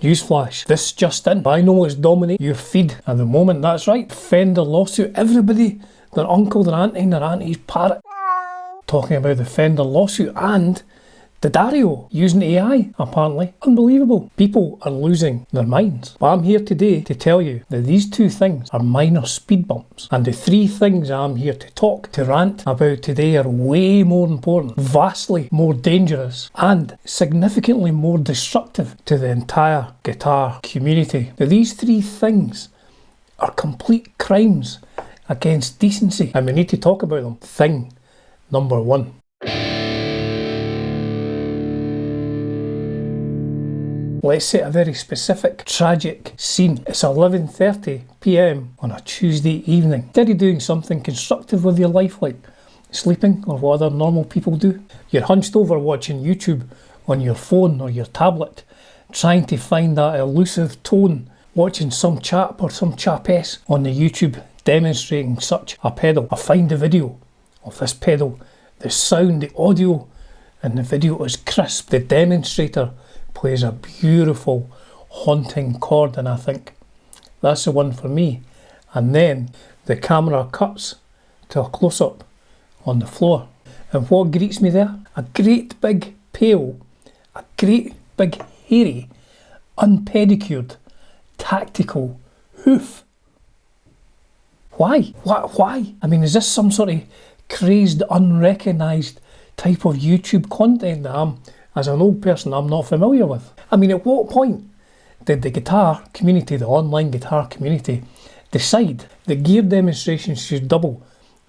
Newsflash, this just in, vinyl is dominating your feed at the moment, that's right. Fender lawsuit, everybody, their uncle, their auntie, and their auntie's parrot talking about the Fender lawsuit, and D'Addario using AI, apparently. Unbelievable. People are losing their minds. But I'm here today to tell you that these two things are minor speed bumps. And the three things I'm here to rant about today are way more important, vastly more dangerous, and significantly more destructive to the entire guitar community. Now, these three things are complete crimes against decency, and we need to talk about them. Thing number one. Let's set a very specific, tragic scene. It's 11:30 PM on a Tuesday evening. Instead of doing something constructive with your life, like sleeping or what other normal people do, you're hunched over watching YouTube on your phone or your tablet, trying to find that elusive tone, watching some chap or some chapess on the YouTube demonstrating such a pedal. I find the video of this pedal, the sound, the audio, and the video is crisp. The demonstrator plays a beautiful, haunting chord, and I think that's the one for me. And then the camera cuts to a close-up on the floor. And what greets me there? A great big pale, a great big hairy, unpedicured, tactical hoof. Why? Why? I mean, is this some sort of crazed, unrecognised type of YouTube content that as an old person, I'm not familiar with? I mean, at what point did the guitar community, the online guitar community, decide that gear demonstrations should double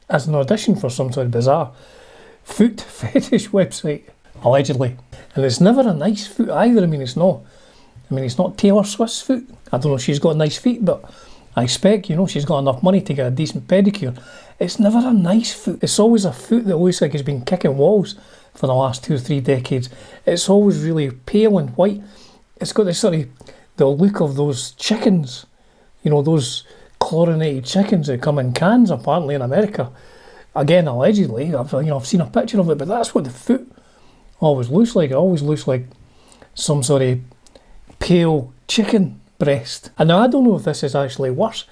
as an audition for some sort of bizarre foot fetish website, allegedly? And it's never a nice foot either. I mean, it's not Taylor Swift's foot. I don't know if she's got nice feet, but I expect, she's got enough money to get a decent pedicure. It's never a nice foot. It's always a foot that looks like it's been kicking walls for the last 2 or 3 decades. It's always really pale and white. It's got this the look of those chickens, those chlorinated chickens that come in cans apparently in America. Again, allegedly, I've seen a picture of it, but that's what the foot always looks like. It always looks like some sort of pale chicken breast. And now I don't know if this is actually worse.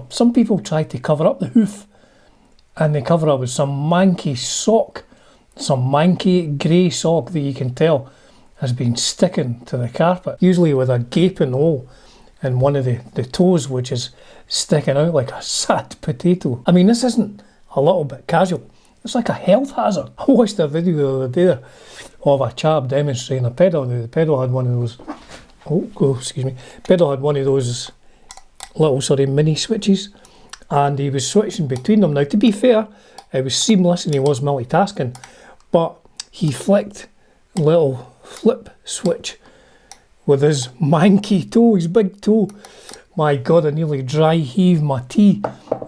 Some people try to cover up the hoof, and they cover up with some manky sock, some manky grey sock that you can tell has been sticking to the carpet, usually with a gaping hole in one of the toes, which is sticking out like a sad potato. I mean, this isn't a little bit casual. It's like a health hazard. I watched a video the other day of a chap demonstrating a pedal. The pedal had one of those, pedal had one of those little mini switches, and he was switching between them. Now, to be fair, it was seamless and he was multitasking, but he flicked a little flip switch with his manky toe, his big toe. My God, I nearly dry heaved my tea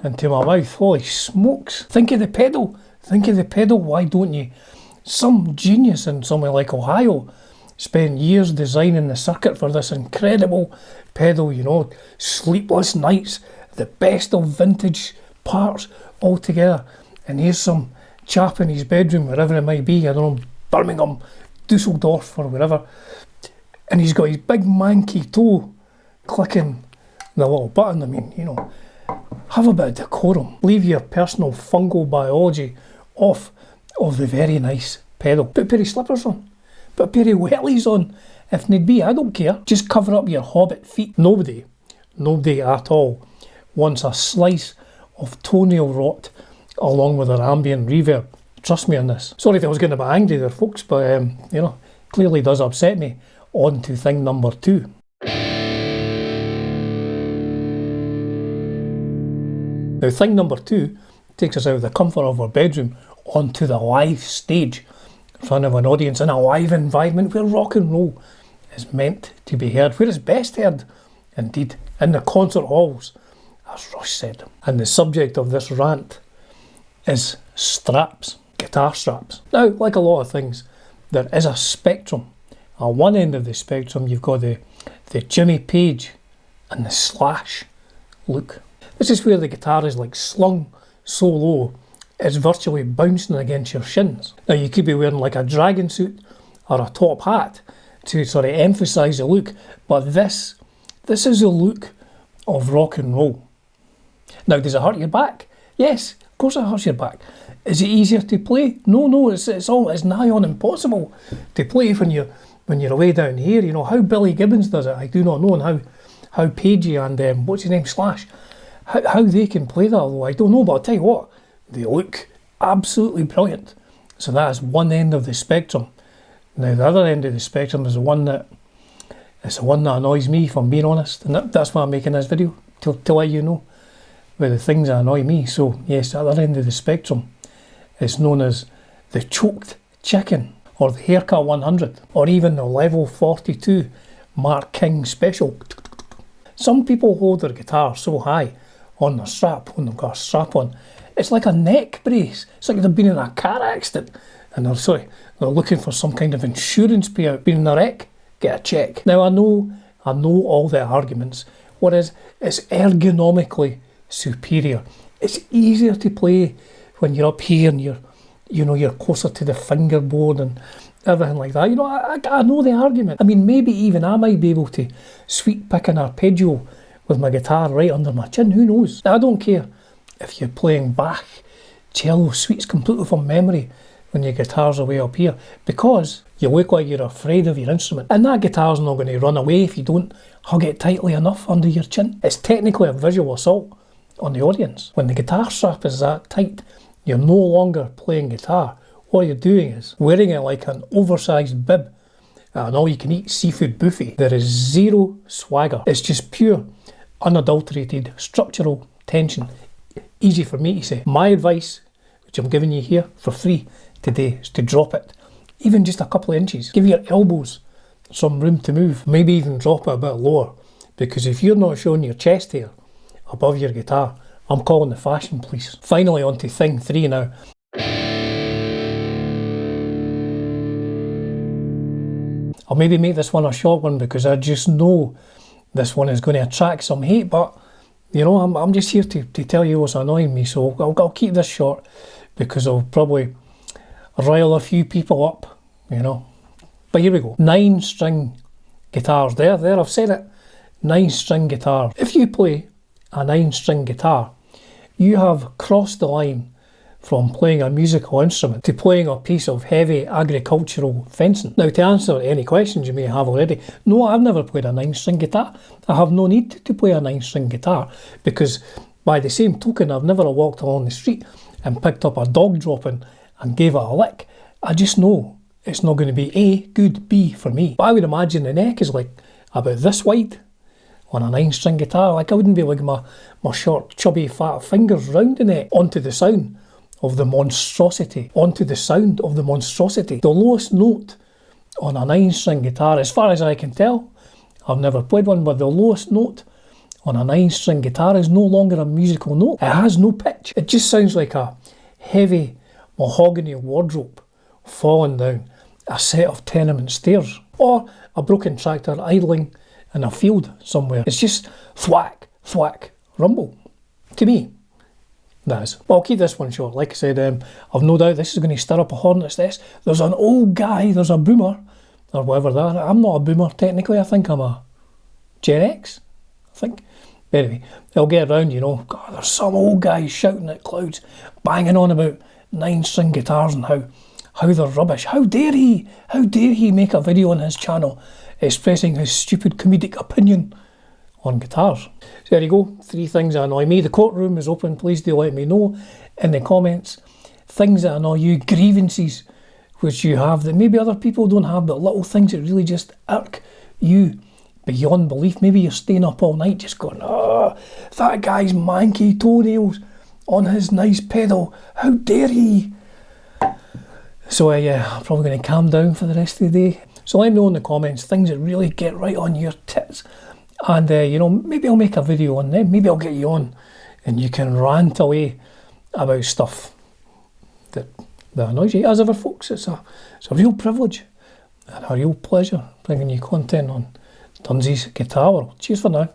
into my mouth. Holy smokes. Think of the pedal. Why don't you? Some genius in somewhere like Ohio spent years designing the circuit for this incredible pedal, sleepless nights, the best of vintage parts all together. And here's some chap in his bedroom, wherever it might be, I don't know, Birmingham, Dusseldorf or wherever, and he's got his big manky toe clicking the little button. I mean, have a bit of decorum. Leave your personal fungal biology off of the very nice pedal. Put a pair of slippers on. Put a pair of wellies on if need be. I don't care. Just cover up your hobbit feet. Nobody at all wants a slice of toenail rot along with their ambient reverb. Trust me on this. Sorry if I was getting a bit angry there, folks, but clearly does upset me. On to thing number 2. Now, thing number 2 takes us out of the comfort of our bedroom onto the live stage in front of an audience in a live environment where rock and roll is meant to be heard, where it's best heard, indeed, in the concert halls, as Rush said. And the subject of this rant is straps, guitar straps. Now, like a lot of things, there is a spectrum. At one end of the spectrum, you've got the Jimmy Page and the Slash look. This is where the guitar is slung so low, it's virtually bouncing against your shins. Now, you could be wearing a dragon suit or a top hat to sort of emphasise the look, but this is the look of rock and roll. Now, does it hurt your back? Yes, of course it hurts your back. Is it easier to play? No, it's nigh on impossible to play when you're away down here. You know how Billy Gibbons does it, I do not know, and how Pagey and what's his name, Slash, how they can play that, although I don't know, but I'll tell you what, they look absolutely brilliant. So that is one end of the spectrum. Now the other end of the spectrum is the one that annoys me, if I'm being honest, and that's why I'm making this video, to let you know about the things that annoy me. So yes, the other end of the spectrum is known as the choked chicken, or the haircut 100, or even the level 42 Mark King special. Some people hold their guitar so high on their strap, when they've got a strap on, it's like a neck brace. It's like they've been in a car accident and they're looking for some kind of insurance payout. Been in a wreck? Get a check. Now I know all the arguments. Whereas it's ergonomically superior. It's easier to play when you're up here and you're closer to the fingerboard and everything like that. You know, I know the argument. I mean, maybe even I might be able to sweep pick an arpeggio with my guitar right under my chin. Who knows? Now, I don't care if you're playing Bach, cello, suites completely from memory when your guitar's away up here, because you look like you're afraid of your instrument. And that guitar's not going to run away if you don't hug it tightly enough under your chin. It's technically a visual assault on the audience. When the guitar strap is that tight, you're no longer playing guitar. What you're doing is wearing it like an oversized bib at an all-you-can-eat seafood buffet. There is zero swagger. It's just pure, unadulterated structural tension. Easy for me to say. My advice, which I'm giving you here for free today, is to drop it even just a couple of inches. Give your elbows some room to move. Maybe even drop it a bit lower, because if you're not showing your chest hair above your guitar, I'm calling the fashion police. Finally, on to thing 3 now. I'll maybe make this one a short one because I just know this one is going to attract some hate, but you know, I'm just here to tell you what's annoying me, so I'll keep this short because I'll probably rile a few people up, you know. But here we go. 9-string guitars. There, I've said it. 9-string guitar. If you play a 9-string guitar, you have crossed the line from playing a musical instrument to playing a piece of heavy agricultural fencing. Now, to answer any questions you may have already, no, I've never played a 9-string guitar. I have no need to play a 9-string guitar, because by the same token, I've never walked along the street and picked up a dog dropping and gave it a lick. I just know it's not going to be A, good, B for me. But I would imagine the neck is like about this wide on a 9-string guitar. Like, I wouldn't be able to get my short, chubby, fat fingers round the neck onto the sound of the monstrosity. Onto the sound of the monstrosity. The lowest note on a 9-string guitar, as far as I can tell, I've never played one, but the lowest note on a 9-string guitar is no longer a musical note. It has no pitch. It just sounds like a heavy mahogany wardrobe falling down a set of tenement stairs, or a broken tractor idling in a field somewhere. It's just thwack, thwack, rumble. To me, that is. Well, I'll keep this one short. Like I said, I've no doubt this is going to stir up a hornet's nest. There's an old guy, there's a boomer, or whatever that. I'm not a boomer technically. I think I'm a Gen X, I think. Anyway, they'll get around, you know. God, there's some old guy shouting at clouds, banging on about 9-string guitars and how they're rubbish. How dare he make a video on his channel expressing his stupid comedic opinion on guitars. So there you go, 3 things that annoy me. The courtroom is open. Please do let me know in the comments things that annoy you, grievances which you have that maybe other people don't have, but little things that really just irk you beyond belief. Maybe you're staying up all night just going, that guy's manky toenails on his nice pedal, how dare he? So I'm probably going to calm down for the rest of the day. So let me know in the comments things that really get right on your tits, and you know, maybe I'll make a video on them. Maybe I'll get you on and you can rant away about stuff that annoys you. As ever, folks, it's a real privilege and a real pleasure bringing you content on Dunsies Guitar World. Cheers for now.